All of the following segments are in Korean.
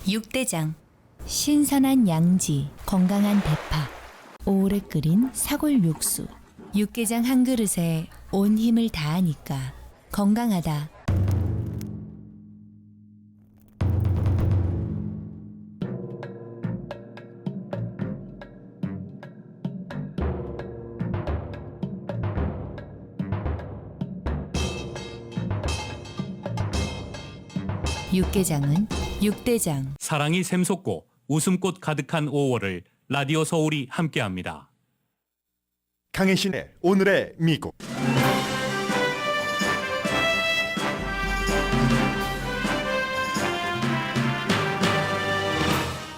육대장. 신선한 양지, 건강한 대파, 오래 끓인 사골 육수. 육개장 한 그릇에 온 힘을 다하니까 건강하다. 육개장은 육대장. 사랑이 샘솟고 웃음꽃 가득한 5월을 라디오 서울이 함께합니다. 강혜신의 오늘의 미국.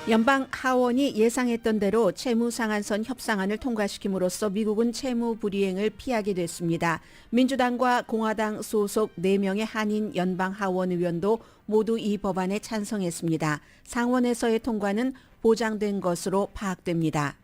연방 하원이 예상했던 대로 채무 상한선 협상안을 통과시킴으로써 미국은 채무 불이행을 피하게 됐습니다. 민주당과 공화당 소속 4명의 한인 연방 하원 의원도 모두 이 법안에 찬성했습니다. 상원에서의 통과는 보장된 것으로 파악됩니다.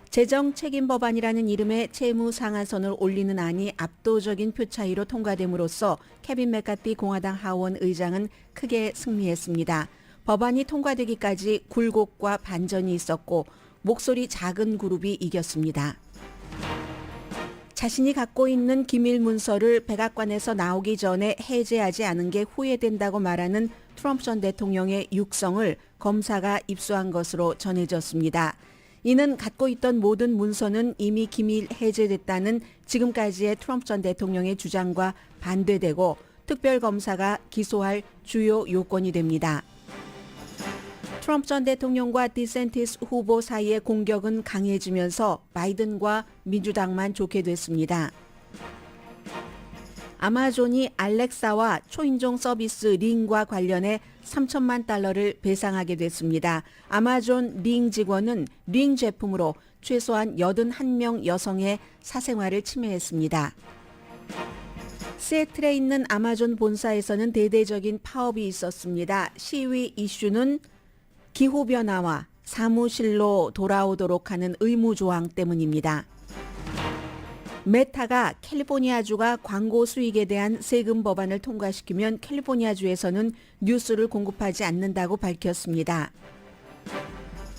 재정 책임 법안이라는 이름의 채무 상한선을 올리는 안이 압도적인 표 차이로 통과됨으로써 케빈 맥카티 공화당 하원 의장은 크게 승리했습니다. 법안이 통과되기까지 굴곡과 반전이 있었고 목소리 작은 그룹이 이겼습니다. 자신이 갖고 있는 기밀 문서를 백악관에서 나오기 전에 해제하지 않은 게 후회된다고 말하는 트럼프 전 대통령의 육성을 검사가 입수한 것으로 전해졌습니다. 이는 갖고 있던 모든 문서는 이미 기밀 해제됐다는 지금까지의 트럼프 전 대통령의 주장과 반대되고 특별검사가 기소할 주요 요건이 됩니다. 트럼프 전 대통령과 디센티스 후보 사이의 공격은 강해지면서 바이든과 민주당만 좋게 됐습니다. 아마존이 알렉사와 초인종 서비스 링과 관련해 3천만 달러를 배상하게 됐습니다. 아마존 링 직원은 링 제품으로 최소한 81명 여성의 사생활을 침해했습니다. 시애틀에 있는 아마존 본사에서는 대대적인 파업이 있었습니다. 시위 이슈는 기후변화와 사무실로 돌아오도록 하는 의무조항 때문입니다. 메타가 캘리포니아주가 광고 수익에 대한 세금 법안을 통과시키면 캘리포니아주에서는 뉴스를 공급하지 않는다고 밝혔습니다.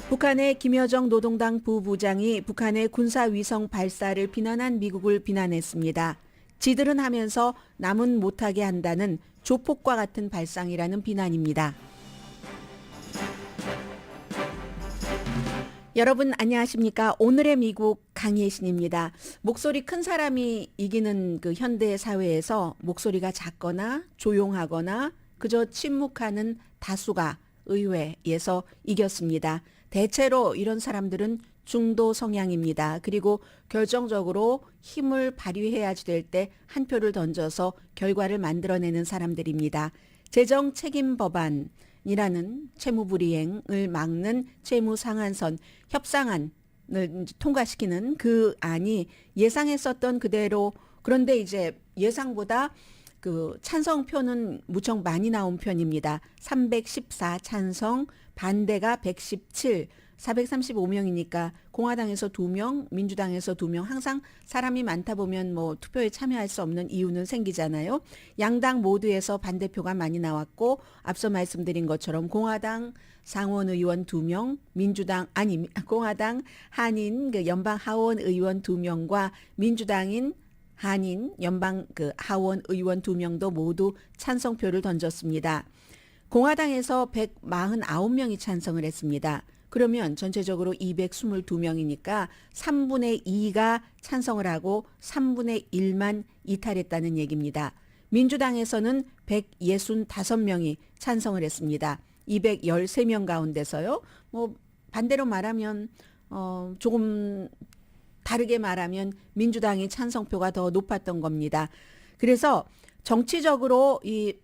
북한의 김여정 노동당 부부장이 북한의 군사위성 발사를 비난한 미국을 비난했습니다. 지들은 하면서 남은 못하게 한다는 조폭과 같은 발상이라는 비난입니다. 여러분 안녕하십니까? 오늘의 미국 강혜신입니다. 목소리 큰 사람이 이기는 그 현대 사회에서 목소리가 작거나 조용하거나 그저 침묵하는 다수가 의회에서 이겼습니다. 대체로 이런 사람들은 중도 성향입니다. 그리고 결정적으로 힘을 발휘해야지 될 때 한 표를 던져서 결과를 만들어내는 사람들입니다. 재정 책임 법안 이라는 채무불이행을 막는 채무상한선 협상안을 통과시키는 그 안이 예상했었던 그대로, 그런데 이제 예상보다 그 찬성표는 무척 많이 나온 편입니다. 314 찬성, 반대가 117, 435명이니까 공화당에서 2명, 민주당에서 2명, 항상 사람이 많다 보면 뭐 투표에 참여할 수 없는 이유는 생기잖아요. 양당 모두에서 반대표가 많이 나왔고 앞서 말씀드린 것처럼 공화당 상원 의원 2명, 공화당 한인 그 연방 하원 의원 2명과 민주당인 한인 연방 그 하원 의원 2명도 모두 찬성표를 던졌습니다. 공화당에서 149명이 찬성을 했습니다. 그러면 전체적으로 222명이니까 3분의 2가 찬성을 하고 3분의 1만 이탈했다는 얘기입니다. 민주당에서는 165명이 찬성을 했습니다. 213명 가운데서요. 뭐 반대로 말하면 조금 다르게 말하면 민주당이 찬성표가 더 높았던 겁니다. 그래서 정치적으로 이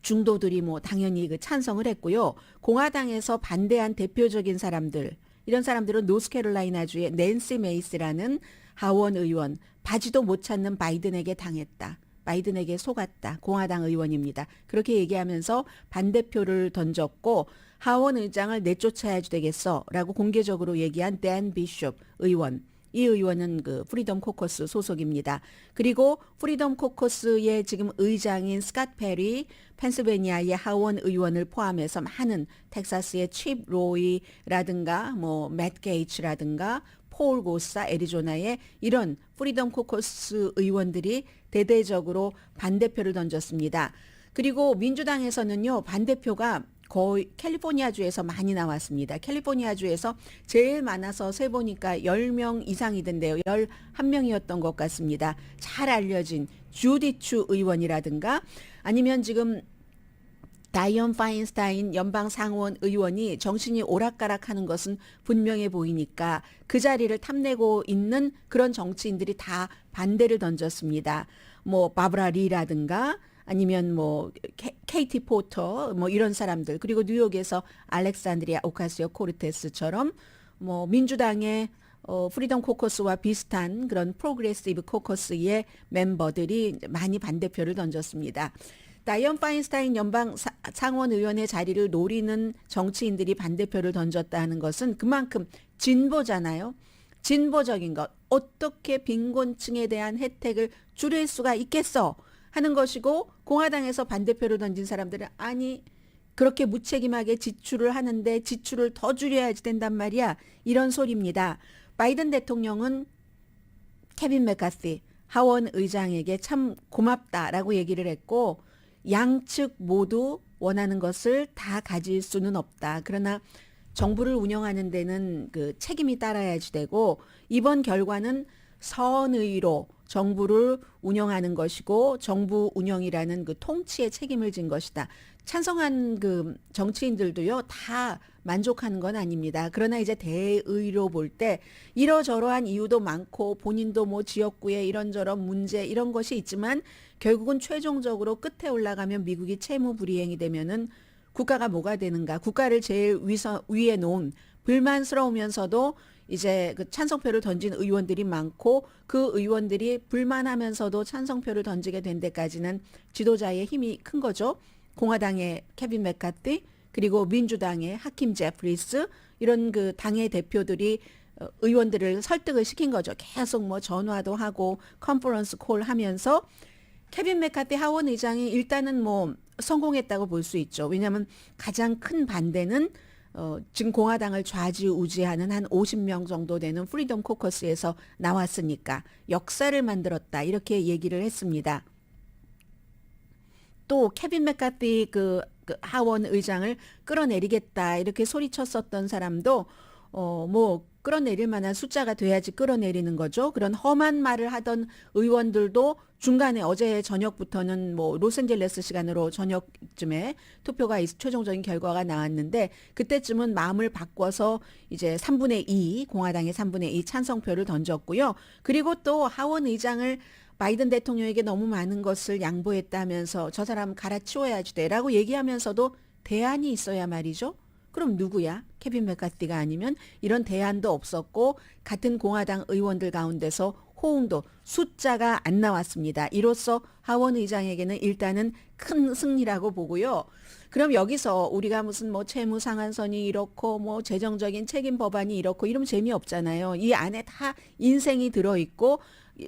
중도들이 뭐 당연히 그 찬성을 했고요. 공화당에서 반대한 대표적인 사람들, 이런 사람들은 노스캐롤라이나주의 낸시 메이스라는 하원 의원, 바지도 못 찾는 바이든에게 당했다. 바이든에게 속았다. 공화당 의원입니다. 그렇게 얘기하면서 반대표를 던졌고 하원 의장을 내쫓아야 되겠어 라고 공개적으로 얘기한 댄 비숍 의원, 이 의원은 그 프리덤 코커스 소속입니다. 그리고 프리덤 코커스의 지금 의장인 스캇 페리, 펜실베니아의 하원 의원을 포함해서 많은 텍사스의 칩 로이라든가 뭐 맷 게이츠라든가 폴 고사 애리조나의 이런 프리덤 코커스 의원들이 대대적으로 반대표를 던졌습니다. 그리고 민주당에서는요, 반대표가 거의 캘리포니아주에서 많이 나왔습니다. 캘리포니아주에서 제일 많아서 세보니까 10명 이상이던데요. 11명이었던 것 같습니다. 잘 알려진 주디추 의원이라든가 아니면 지금 다이언 파인스타인 연방 상원 의원이 정신이 오락가락하는 것은 분명해 보이니까 그 자리를 탐내고 있는 그런 정치인들이 다 반대를 던졌습니다. 뭐 바브라 리라든가 아니면 뭐 케이티 포터 뭐 이런 사람들, 그리고 뉴욕에서 알렉산드리아 오카시오 코르테스처럼 뭐 민주당의 프리덤 코커스와 비슷한 그런 프로그레시브 코커스의 멤버들이 많이 반대표를 던졌습니다. 다이언 파인스타인 연방 상원 의원의 자리를 노리는 정치인들이 반대표를 던졌다는 것은 그만큼 진보잖아요. 진보적인 것, 어떻게 빈곤층에 대한 혜택을 줄일 수가 있겠어 하는 것이고, 공화당에서 반대표를 던진 사람들은 아니 그렇게 무책임하게 지출을 하는데 지출을 더 줄여야지 된단 말이야, 이런 소리입니다. 바이든 대통령은 케빈 맥카시 하원 의장에게 참 고맙다라고 얘기를 했고, 양측 모두 원하는 것을 다 가질 수는 없다. 그러나 정부를 운영하는 데는 그 책임이 따라야지 되고, 이번 결과는 선의로 정부를 운영하는 것이고 정부 운영이라는 그 통치의 책임을 진 것이다. 찬성한 그 정치인들도요 다 만족하는 건 아닙니다. 그러나 이제 대의로 볼 때 이러저러한 이유도 많고 본인도 뭐 지역구에 이런저런 문제 이런 것이 있지만 결국은 최종적으로 끝에 올라가면 미국이 채무 불이행이 되면은 국가가 뭐가 되는가? 국가를 제일 위에 놓은 불만스러우면서도 이제 그 찬성표를 던진 의원들이 많고 그 의원들이 불만하면서도 찬성표를 던지게 된 데까지는 지도자의 힘이 큰 거죠. 공화당의 케빈 맥카티 그리고 민주당의 하킴 제프리스 이런 그 당의 대표들이 의원들을 설득을 시킨 거죠. 계속 뭐 전화도 하고 컨퍼런스 콜 하면서 케빈 맥카티 하원 의장이 일단은 뭐 성공했다고 볼 수 있죠. 왜냐하면 가장 큰 반대는 지금 공화당을 좌지우지하는 한 50명 정도 되는 프리덤 코커스에서 나왔으니까 역사를 만들었다 이렇게 얘기를 했습니다. 또 케빈 맥카티 그 하원 의장을 끌어내리겠다 이렇게 소리쳤었던 사람도 뭐 끌어내릴 만한 숫자가 돼야지 끌어내리는 거죠. 그런 험한 말을 하던 의원들도 중간에 어제 저녁부터는 뭐 로스앤젤레스 시간으로 저녁쯤에 투표가 최종적인 결과가 나왔는데 그때쯤은 마음을 바꿔서 이제 3분의 2 공화당의 3분의 2 찬성표를 던졌고요. 그리고 또 하원 의장을 바이든 대통령에게 너무 많은 것을 양보했다면서 저 사람 갈아치워야지 돼라고 얘기하면서도 대안이 있어야 말이죠. 그럼 누구야? 케빈 맥카티가 아니면 이런 대안도 없었고 같은 공화당 의원들 가운데서 호응도 숫자가 안 나왔습니다. 이로써 하원 의장에게는 일단은 큰 승리라고 보고요. 그럼 여기서 우리가 무슨 뭐 채무 상한선이 이렇고 뭐 재정적인 책임 법안이 이렇고 이러면 재미없잖아요. 이 안에 다 인생이 들어있고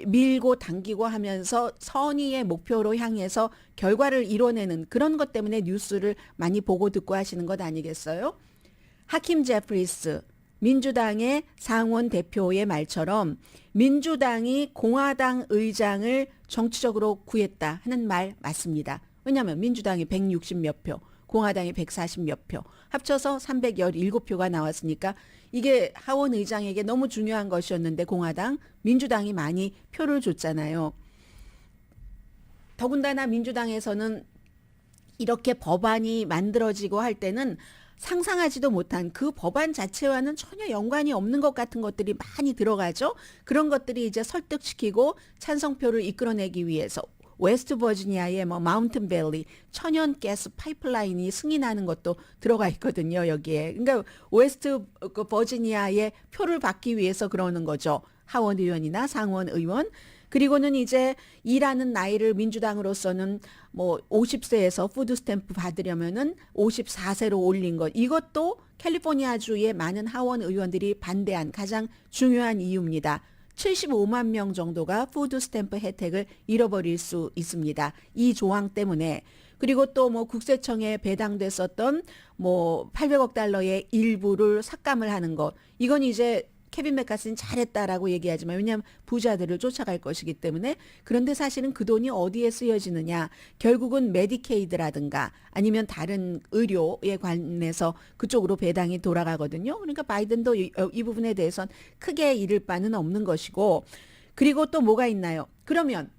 밀고 당기고 하면서 선의의 목표로 향해서 결과를 이뤄내는 그런 것 때문에 뉴스를 많이 보고 듣고 하시는 것 아니겠어요? 하킴 제프리스 민주당의 상원 대표의 말처럼 민주당이 공화당 의장을 정치적으로 구했다 하는 말 맞습니다. 왜냐하면 민주당이 160몇 표, 공화당이 140몇 표, 합쳐서 317표가 나왔으니까 이게 하원 의장에게 너무 중요한 것이었는데 공화당, 민주당이 많이 표를 줬잖아요. 더군다나 민주당에서는 이렇게 법안이 만들어지고 할 때는 상상하지도 못한 그 법안 자체와는 전혀 연관이 없는 것 같은 것들이 많이 들어가죠. 그런 것들이 이제 설득시키고 찬성표를 이끌어내기 위해서 웨스트 버지니아의 뭐 마운튼 밸리 천연 가스 파이프라인이 승인하는 것도 들어가 있거든요, 여기에. 그러니까 웨스트 버지니아의 표를 받기 위해서 그러는 거죠. 하원 의원이나 상원 의원. 그리고는 이제 일하는 나이를 민주당으로서는 뭐 50세에서 푸드 스탬프 받으려면은 54세로 올린 것. 이것도 캘리포니아주의 많은 하원 의원들이 반대한 가장 중요한 이유입니다. 75만 명 정도가 푸드 스탬프 혜택을 잃어버릴 수 있습니다. 이 조항 때문에. 그리고 또 뭐 국세청에 배당됐었던 뭐 800억 달러의 일부를 삭감을 하는 것. 이건 이제 케빈 맥카시는 잘했다라고 얘기하지만 왜냐하면 부자들을 쫓아갈 것이기 때문에. 그런데 사실은 그 돈이 어디에 쓰여지느냐. 결국은 메디케이드라든가 아니면 다른 의료에 관해서 그쪽으로 배당이 돌아가거든요. 그러니까 바이든도 이 부분에 대해서는 크게 잃을 바는 없는 것이고. 그리고 또 뭐가 있나요? 그러면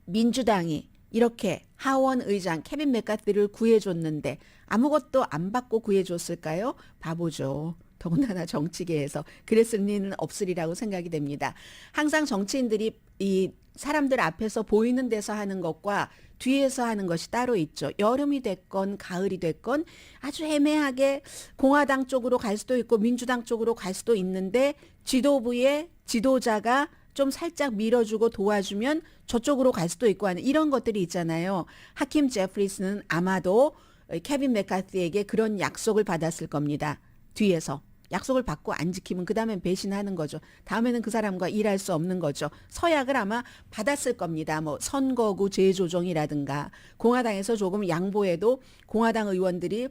민주당이 이렇게 하원 의장 케빈 맥카시를 구해줬는데 아무것도 안 받고 구해줬을까요? 바보죠. 더군다나 정치계에서 그랬을 리는 없으리라고 생각이 됩니다. 항상 정치인들이 이 사람들 앞에서 보이는 데서 하는 것과 뒤에서 하는 것이 따로 있죠. 여름이 됐건 가을이 됐건 아주 애매하게 공화당 쪽으로 갈 수도 있고 민주당 쪽으로 갈 수도 있는데 지도부의 지도자가 좀 살짝 밀어주고 도와주면 저쪽으로 갈 수도 있고 하는 이런 것들이 있잖아요. 하킴 제프리스는 아마도 케빈 맥카시에게 그런 약속을 받았을 겁니다. 뒤에서. 약속을 받고 안 지키면 그 다음엔 배신하는 거죠. 다음에는 그 사람과 일할 수 없는 거죠. 서약을 아마 받았을 겁니다. 뭐 선거구 재조정이라든가 공화당에서 조금 양보해도 공화당 의원들이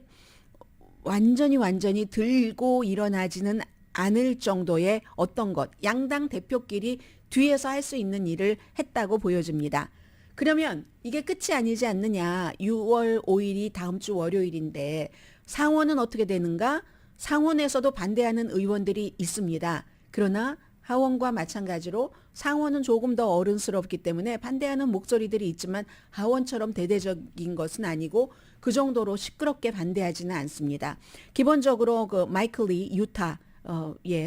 완전히 들고 일어나지는 않을 정도의 어떤 것. 양당 대표끼리 뒤에서 할 수 있는 일을 했다고 보여집니다. 그러면 이게 끝이 아니지 않느냐. 6월 5일이 다음 주 월요일인데 상원은 어떻게 되는가? 상원에서도 반대하는 의원들이 있습니다. 그러나 하원과 마찬가지로 상원은 조금 더 어른스럽기 때문에 반대하는 목소리들이 있지만 하원처럼 대대적인 것은 아니고 그 정도로 시끄럽게 반대하지는 않습니다. 기본적으로 그 마이클 리 유타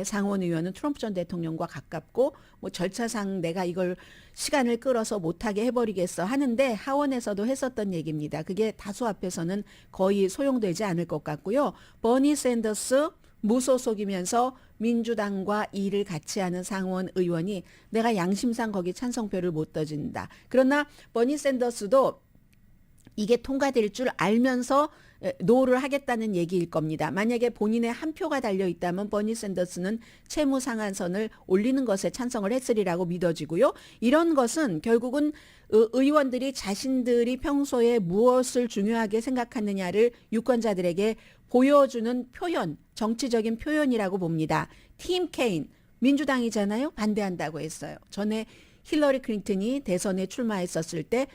상원 의원은 트럼프 전 대통령과 가깝고 뭐 절차상 내가 이걸 시간을 끌어서 못하게 해버리겠어 하는데 하원에서도 했었던 얘기입니다. 그게 다수 앞에서는 거의 소용되지 않을 것 같고요. 버니 샌더스 무소속이면서 민주당과 일을 같이 하는 상원 의원이 내가 양심상 거기 찬성표를 못 던진다. 그러나 버니 샌더스도 이게 통과될 줄 알면서 노를 하겠다는 얘기일 겁니다. 만약에 본인의 한 표가 달려 있다면 버니 샌더스는 채무 상한선을 올리는 것에 찬성을 했으리라고 믿어지고요. 이런 것은 결국은 의원들이 자신들이 평소에 무엇을 중요하게 생각하느냐를 유권자들에게 보여주는 표현, 정치적인 표현이라고 봅니다. 팀 케인, 민주당이잖아요. 반대한다고 했어요. 전에 힐러리 클린턴이 대선에 출마했었을 때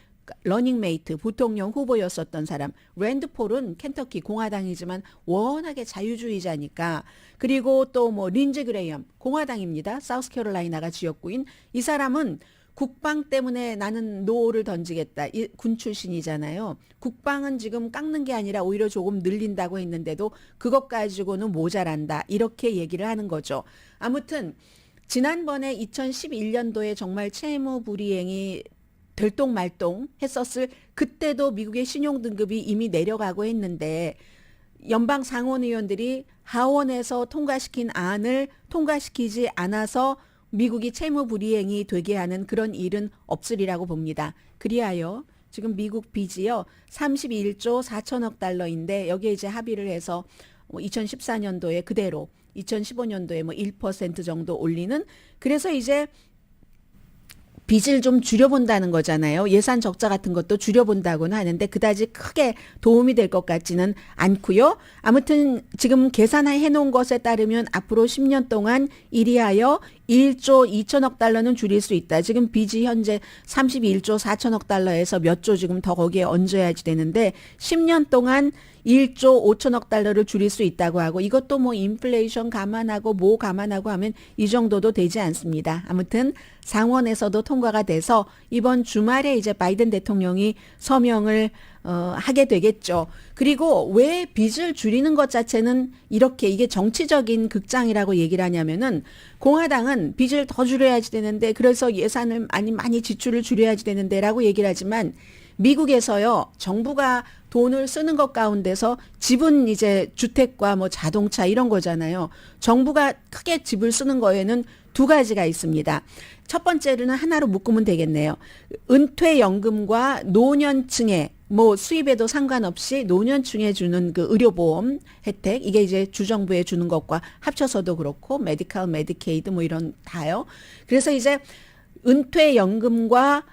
러닝메이트 부통령 후보였었던 사람 랜드 폴은 켄터키 공화당이지만 워낙에 자유주의자니까. 그리고 또 뭐 린지 그레이엄 공화당입니다. 사우스캐롤라이나가 지역구인. 이 사람은 국방 때문에 나는 노를 던지겠다. 군 출신이잖아요. 국방은 지금 깎는 게 아니라 오히려 조금 늘린다고 했는데도 그것 가지고는 모자란다. 이렇게 얘기를 하는 거죠. 아무튼 지난번에 2011년도에 정말 채무 불이행이 들똥말똥 했었을 그때도 미국의 신용등급이 이미 내려가고 했는데 연방 상원 의원들이 하원에서 통과시킨 안을 통과시키지 않아서 미국이 채무 불이행이 되게 하는 그런 일은 없으리라고 봅니다. 그리하여 지금 미국 빚이요 31조 4천억 달러인데 여기에 이제 합의를 해서 2014년도에 그대로 2015년도에 뭐 1% 정도 올리는. 그래서 이제 빚을 좀 줄여본다는 거잖아요. 예산 적자 같은 것도 줄여본다고는 하는데 그다지 크게 도움이 될 것 같지는 않고요. 아무튼 지금 계산해 놓은 것에 따르면 앞으로 10년 동안 이리하여 1조 2천억 달러는 줄일 수 있다. 지금 빚이 현재 31조 4천억 달러에서 몇 조 지금 더 거기에 얹어야지 되는데 10년 동안 1조 5천억 달러를 줄일 수 있다고 하고 이것도 뭐 인플레이션 감안하고 뭐 감안하고 하면 이 정도도 되지 않습니다. 아무튼 상원에서도 통과가 돼서 이번 주말에 이제 바이든 대통령이 서명을 하게 되겠죠. 그리고 왜 빚을 줄이는 것 자체는 이렇게 이게 정치적인 극장이라고 얘기를 하냐면은 공화당은 빚을 더 줄여야지 되는데 그래서 예산을 많이 지출을 줄여야지 되는데라고 얘기를 하지만 미국에서요 정부가 돈을 쓰는 것 가운데서 집은 이제 주택과 뭐 자동차 이런 거잖아요. 정부가 크게 집을 쓰는 거에는 두 가지가 있습니다. 첫 번째로는 하나로 묶으면 되겠네요. 은퇴연금과 노년층에 뭐 수입에도 상관없이 노년층에 주는 그 의료보험 혜택, 이게 이제 주정부에 주는 것과 합쳐서도 그렇고 메디칼, 메디케이드 뭐 이런 다요. 그래서 이제 은퇴연금과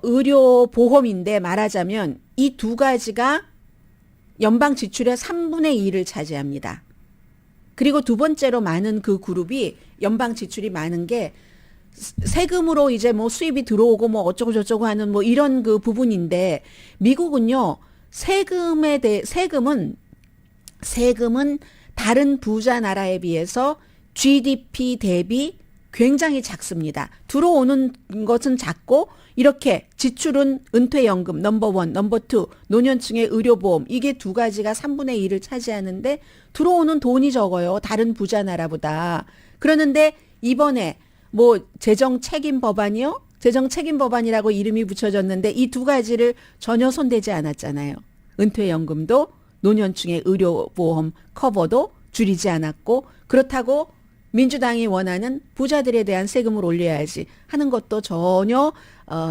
의료보험인데 말하자면 이 두 가지가 연방 지출의 3분의 2를 차지합니다. 그리고 두 번째로 많은 그 그룹이 연방 지출이 많은 게 세금으로 이제 뭐 수입이 들어오고 뭐 어쩌고 저쩌고 하는 뭐 이런 그 부분인데 미국은요, 세금은 다른 부자 나라에 비해서 GDP 대비 굉장히 작습니다. 들어오는 것은 작고 이렇게 지출은 은퇴연금 넘버 원, 넘버 투, 노년층의 의료보험 이게 두 가지가 3분의 1을 차지하는데 들어오는 돈이 적어요. 다른 부자 나라보다. 그러는데 이번에 뭐 재정 책임 법안이요? 재정 책임 법안이라고 이름이 붙여졌는데 이 두 가지를 전혀 손대지 않았잖아요. 은퇴연금도 노년층의 의료보험 커버도 줄이지 않았고 그렇다고 민주당이 원하는 부자들에 대한 세금을 올려야지 하는 것도 전혀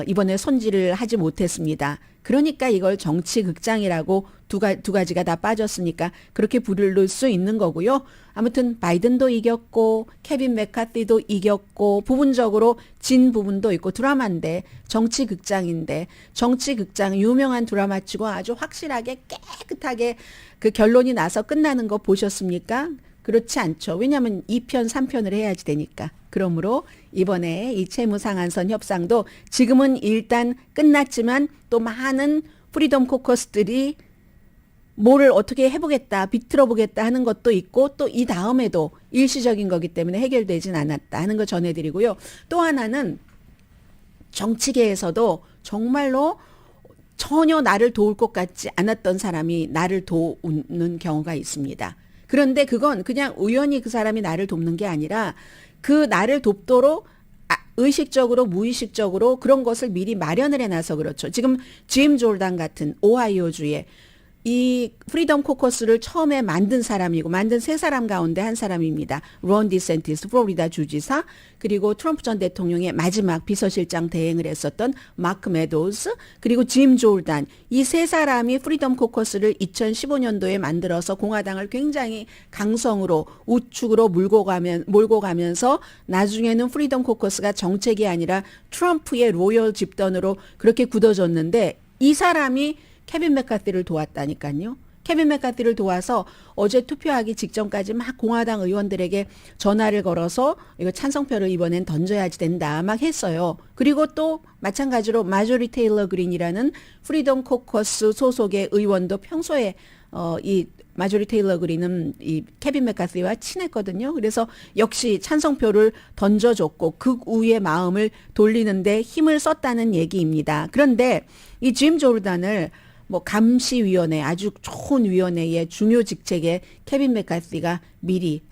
이번에 손질을 하지 못했습니다. 그러니까 이걸 정치극장이라고 두 가지가 다 빠졌으니까 그렇게 부를 수 있는 거고요. 아무튼 바이든도 이겼고 케빈 맥카티도 이겼고 부분적으로 진 부분도 있고 드라마인데 정치극장인데 정치극장 유명한 드라마치고 아주 확실하게 깨끗하게 그 결론이 나서 끝나는 거 보셨습니까? 그렇지 않죠. 왜냐하면 2편, 3편을 해야지 되니까. 그러므로 이번에 이 채무상한선 협상도 지금은 일단 끝났지만 또 많은 프리덤 코커스들이 뭐를 어떻게 해보겠다, 비틀어보겠다 하는 것도 있고 또 이 다음에도 일시적인 거기 때문에 해결되진 않았다 하는 거 전해드리고요. 또 하나는 정치계에서도 정말로 전혀 나를 도울 것 같지 않았던 사람이 나를 도우는 경우가 있습니다. 그런데 그건 그냥 우연히 그 사람이 나를 돕는 게 아니라 그 나를 돕도록 의식적으로 무의식적으로 그런 것을 미리 마련을 해놔서 그렇죠. 지금 짐 졸단 같은 오하이오주의 이 프리덤 코커스를 처음에 만든 사람이고 만든 세 사람 가운데 한 사람입니다. 론 디센티스 플로리다 주지사 그리고 트럼프 전 대통령의 마지막 비서실장 대행을 했었던 마크 메도우스 그리고 짐 졸단 이 세 사람이 프리덤 코커스를 2015년도에 만들어서 공화당을 굉장히 강성으로 우측으로 몰고 가면서 나중에는 프리덤 코커스가 정책이 아니라 트럼프의 로열 집단으로 그렇게 굳어졌는데 이 사람이 케빈 맥카티를 도왔다니까요. 케빈 맥카티를 도와서 어제 투표하기 직전까지 막 공화당 의원들에게 전화를 걸어서 이거 찬성표를 이번엔 던져야지 된다 막 했어요. 그리고 또 마찬가지로 마조리 테일러 그린이라는 프리덤 코커스 소속의 의원도 평소에 이 마조리 테일러 그린은 이 케빈 맥카티와 친했거든요. 그래서 역시 찬성표를 던져줬고 극우의 마음을 돌리는데 힘을 썼다는 얘기입니다. 그런데 이 짐 조르단을 뭐 감시위원회 아주 좋은 위원회의 중요 직책에 케빈 맥카티가 미리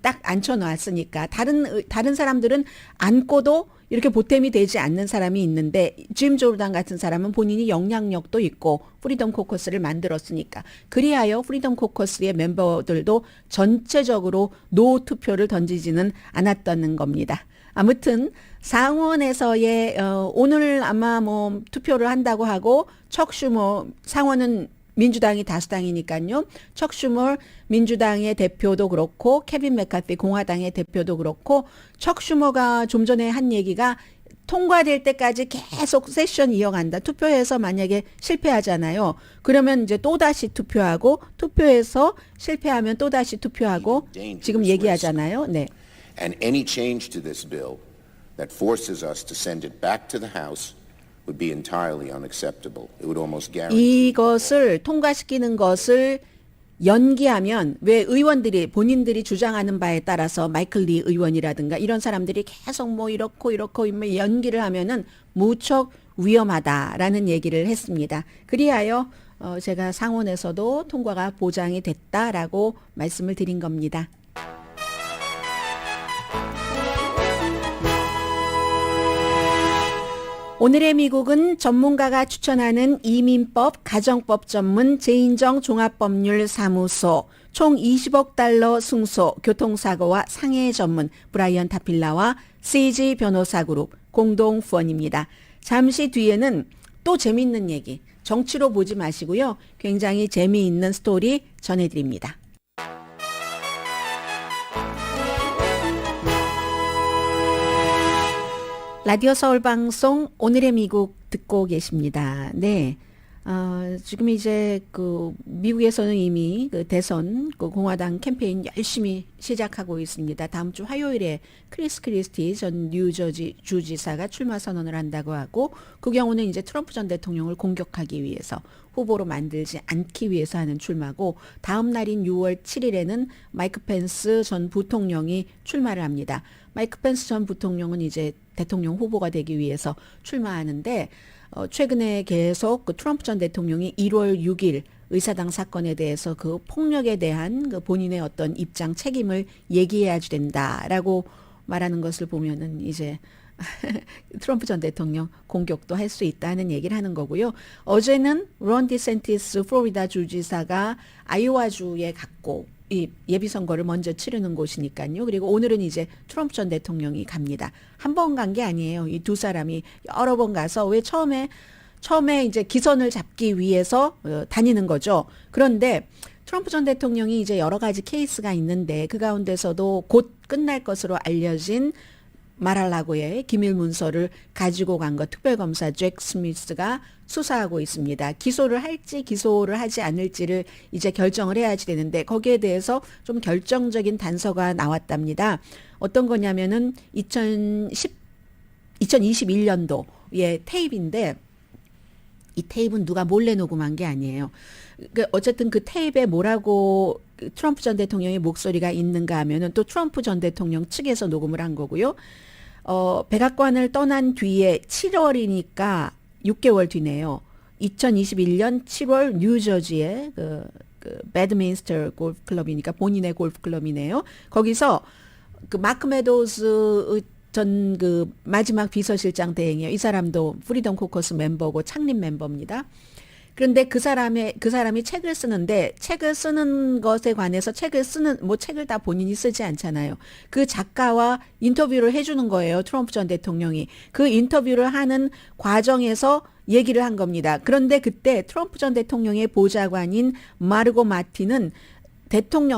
딱 앉혀놨으니까 다른 사람들은 앉고도 이렇게 보탬이 되지 않는 사람이 있는데 짐 조르단 같은 사람은 본인이 영향력도 있고 프리덤 코커스를 만들었으니까 그리하여 프리덤 코커스의 멤버들도 전체적으로 노 투표를 던지지는 않았다는 겁니다. 아무튼 상원에서의 오늘 아마 뭐 투표를 한다고 하고 척 슈머 상원은 민주당이 다수당이니까요. 척 슈머 민주당의 대표도 그렇고 케빈 맥카티 공화당의 대표도 그렇고 척 슈머가 좀 전에 한 얘기가 통과될 때까지 계속 세션 이어간다. 투표해서 만약에 실패하잖아요. 그러면 이제 또다시 투표하고 투표해서 실패하면 또다시 투표하고 지금 얘기하잖아요. 네. And any change to this bill that forces us to send it back to the House would be entirely unacceptable. It would almost guarantee. 이것을 통과시키는 것을 연기하면 왜 의원들이 본인들이 주장하는 바에 따라서 마이클 리 의원이라든가 이런 사람들이 계속 뭐 이렇고 연기를 하면은 무척 위험하다라는 얘기를 했습니다. 그리하여 제가 상원에서도 통과가 보장이 됐다라고 말씀을 드린 겁니다. 오늘의 미국은 전문가가 추천하는 이민법, 가정법 전문 제인정 종합법률사무소, 총 20억 달러 승소, 교통사고와 상해 전문 브라이언 타필라와 CG 변호사그룹 공동 후원입니다. 잠시 뒤에는 또 재미있는 얘기, 정치로 보지 마시고요. 굉장히 재미있는 스토리 전해드립니다. 라디오 서울 방송 오늘의 미국 듣고 계십니다. 네. 지금 이제 미국에서는 이미 대선 공화당 캠페인 열심히 시작하고 있습니다. 다음 주 화요일에 크리스 크리스티 전 뉴저지 주지사가 출마 선언을 한다고 하고, 그 경우는 이제 트럼프 전 대통령을 공격하기 위해서, 후보로 만들지 않기 위해서 하는 출마고, 다음 날인 6월 7일에는 마이크 펜스 전 부통령이 출마를 합니다. 마이크 펜스 전 부통령은 이제 대통령 후보가 되기 위해서 출마하는데, 최근에 계속 트럼프 전 대통령이 1월 6일 의사당 사건에 대해서 그 폭력에 대한 본인의 어떤 입장, 책임을 얘기해야 된다라고 말하는 것을 보면은 이제 트럼프 전 대통령 공격도 할 수 있다는 얘기를 하는 거고요. 어제는 론 디센티스 플로리다 주지사가 아이오와주에 갔고, 이 예비선거를 먼저 치르는 곳이니까요. 그리고 오늘은 이제 트럼프 전 대통령이 갑니다. 한 번 간 게 아니에요. 이 두 사람이 여러 번 가서, 왜 처음에 이제 기선을 잡기 위해서 다니는 거죠. 그런데 트럼프 전 대통령이 이제 여러 가지 케이스가 있는데, 그 가운데서도 곧 끝날 것으로 알려진 마랄라고의 기밀 문서를 가지고 간 것 특별검사 잭 스미스가 수사하고 있습니다. 기소를 할지 기소를 하지 않을지를 이제 결정을 해야지 되는데, 거기에 대해서 좀 결정적인 단서가 나왔답니다. 어떤 거냐면은 2021년도의 테이프인데, 이 테이프는 누가 몰래 녹음한 게 아니에요. 어쨌든 그 테이프에 뭐라고 트럼프 전 대통령의 목소리가 있는가 하면은 또 트럼프 전 대통령 측에서 녹음을 한 거고요. 백악관을 떠난 뒤에 7월이니까 6개월 뒤네요. 2021년 7월 뉴저지의 그 배드민스터 골프 클럽이니까 본인의 골프 클럽이네요. 거기서 그 마크 메도우즈 전 마지막 비서실장 대행이에요. 이 사람도 프리덤 코커스 멤버고 창립 멤버입니다. 그런데 그 사람이 책을 쓰는데, 책을 쓰는 것에 관해서 책을 다 본인이 쓰지 않잖아요. 그 작가와 인터뷰를 해주는 거예요. 트럼프 전 대통령이. 그 인터뷰를 하는 과정에서 얘기를 한 겁니다. 그런데 그때 트럼프 전 대통령의 보좌관인 마르고 마티는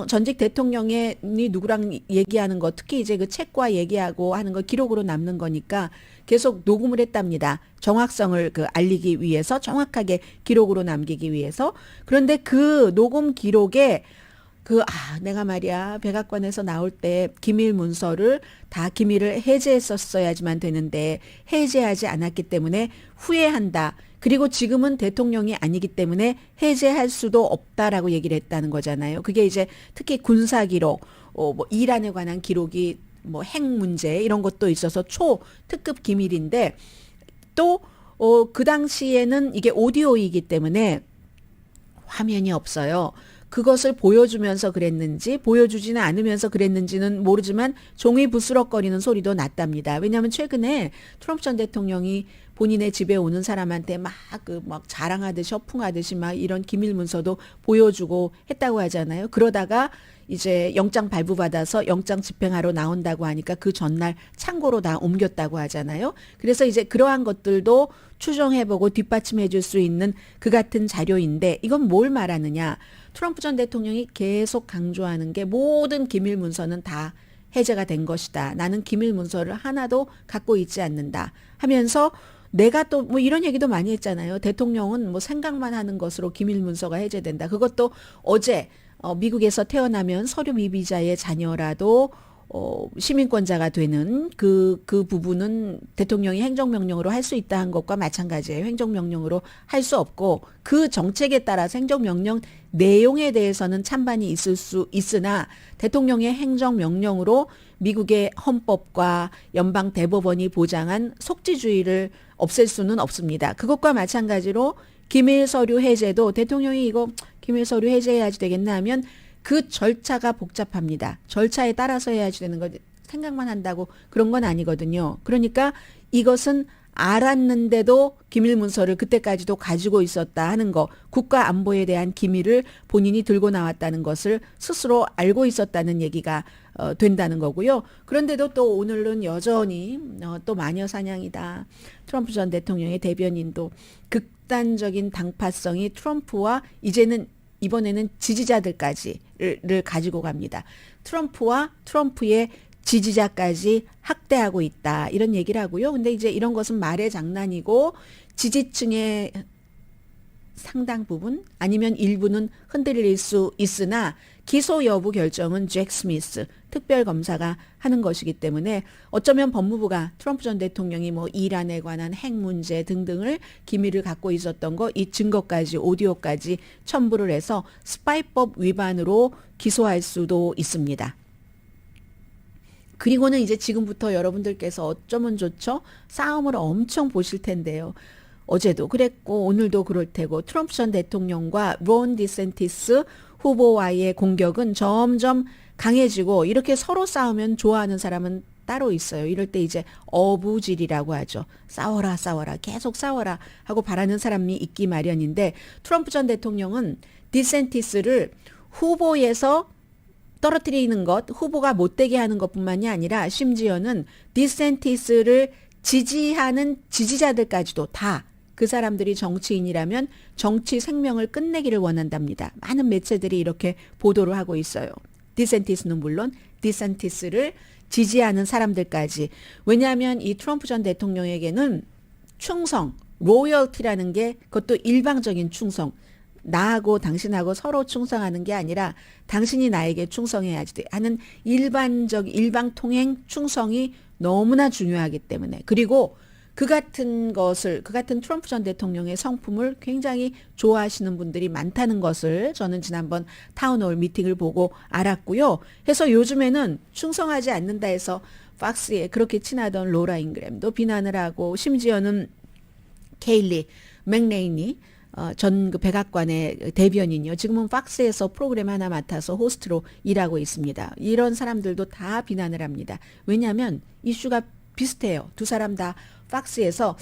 전직 대통령이 누구랑 얘기하는 거, 특히 이제 그 책과 얘기하고 하는 거 기록으로 남는 거니까 계속 녹음을 했답니다. 정확성을 알리기 위해서, 정확하게 기록으로 남기기 위해서. 그런데 그 녹음 기록에 내가 말이야, 백악관에서 나올 때 기밀 문서를 다 기밀을 해제했었어야지만 되는데 해제하지 않았기 때문에 후회한다. 그리고 지금은 대통령이 아니기 때문에 해제할 수도 없다라고 얘기를 했다는 거잖아요. 그게 이제 특히 군사 기록, 이란에 관한 기록이 핵 문제 이런 것도 있어서 초특급 기밀인데, 또 그 당시에는 이게 오디오이기 때문에 화면이 없어요. 그것을 보여주면서 그랬는지 보여주지는 않으면서 그랬는지는 모르지만 종이 부스럭거리는 소리도 났답니다. 왜냐하면 최근에 트럼프 전 대통령이 본인의 집에 오는 사람한테 막 자랑하듯이 허풍하듯이 막 이런 기밀 문서도 보여주고 했다고 하잖아요. 그러다가 이제 영장 발부받아서 영장 집행하러 나온다고 하니까 그 전날 창고로 다 옮겼다고 하잖아요. 그래서 이제 그러한 것들도 추정해보고 뒷받침해 줄 수 있는 그 같은 자료인데, 이건 뭘 말하느냐. 트럼프 전 대통령이 계속 강조하는 게, 모든 기밀 문서는 다 해제가 된 것이다. 나는 기밀 문서를 하나도 갖고 있지 않는다 하면서, 내가 또 이런 얘기도 많이 했잖아요. 대통령은 생각만 하는 것으로 기밀 문서가 해제된다. 그것도 어제 미국에서 태어나면 서류 미비자의 자녀라도 시민권자가 되는 그 부분은 대통령이 행정명령으로 할 수 있다 한 것과 마찬가지예요. 행정명령으로 할 수 없고, 그 정책에 따라서 행정명령 내용에 대해서는 찬반이 있을 수 있으나 대통령의 행정명령으로 미국의 헌법과 연방 대법원이 보장한 속지주의를 없앨 수는 없습니다. 그것과 마찬가지로 기밀 서류 해제도 대통령이 이거 기밀 서류 해제해야지 되겠나 하면 그 절차가 복잡합니다. 절차에 따라서 해야지 되는 거, 생각만 한다고 그런 건 아니거든요. 그러니까 이것은 알았는데도 기밀 문서를 그때까지도 가지고 있었다 하는 거, 국가 안보에 대한 기밀을 본인이 들고 나왔다는 것을 스스로 알고 있었다는 얘기가 된다는 거고요. 그런데도 또 오늘은 여전히 또 마녀 사냥이다. 트럼프 전 대통령의 대변인도 극단적인 당파성이 트럼프와 이번에는 지지자들까지를 가지고 갑니다. 트럼프와 트럼프의 지지자까지 학대하고 있다. 이런 얘기를 하고요. 근데 이제 이런 것은 말의 장난이고 지지층의 상당 부분 아니면 일부는 흔들릴 수 있으나 기소 여부 결정은 잭 스미스 특별검사가 하는 것이기 때문에 어쩌면 법무부가 트럼프 전 대통령이 뭐 이란에 관한 핵 문제 등등을 기밀을 갖고 있었던 거, 이 증거까지 오디오까지 첨부를 해서 스파이법 위반으로 기소할 수도 있습니다. 그리고는 이제 지금부터 여러분들께서 어쩌면 좋죠? 싸움을 엄청 보실 텐데요. 어제도 그랬고 오늘도 그럴 테고 트럼프 전 대통령과 론 디센티스 후보와의 공격은 점점 강해지고 이렇게 서로 싸우면 좋아하는 사람은 따로 있어요. 이럴 때 이제 어부질이라고 하죠. 싸워라 싸워라 계속 싸워라 하고 바라는 사람이 있기 마련인데 트럼프 전 대통령은 디센티스를 후보에서 떨어뜨리는 것, 후보가 못되게 하는 것뿐만이 아니라 심지어는 디센티스를 지지하는 지지자들까지도 다 그 사람들이 정치인이라면 정치 생명을 끝내기를 원한답니다. 많은 매체들이 이렇게 보도를 하고 있어요. 디센티스는 물론 디센티스를 지지하는 사람들까지. 왜냐하면 이 트럼프 전 대통령에게는 충성, 로열티라는 게 그것도 일방적인 충성. 나하고 당신하고 서로 충성하는 게 아니라 당신이 나에게 충성해야지 하는 일방통행 충성이 너무나 중요하기 때문에 그리고 그 같은 트럼프 전 대통령의 성품을 굉장히 좋아하시는 분들이 많다는 것을 저는 지난번 타운홀 미팅을 보고 알았고요. 해서 요즘에는 충성하지 않는다 해서 팍스에 그렇게 친하던 로라 잉그램도 비난을 하고 심지어는 케일리 맥레이니 전 그 백악관의 대변인이요. 지금은 팍스에서 프로그램 하나 맡아서 호스트로 일하고 있습니다. 이런 사람들도 다 비난을 합니다. 왜냐하면 이슈가 비슷해요. 두 사람 다 팍스에서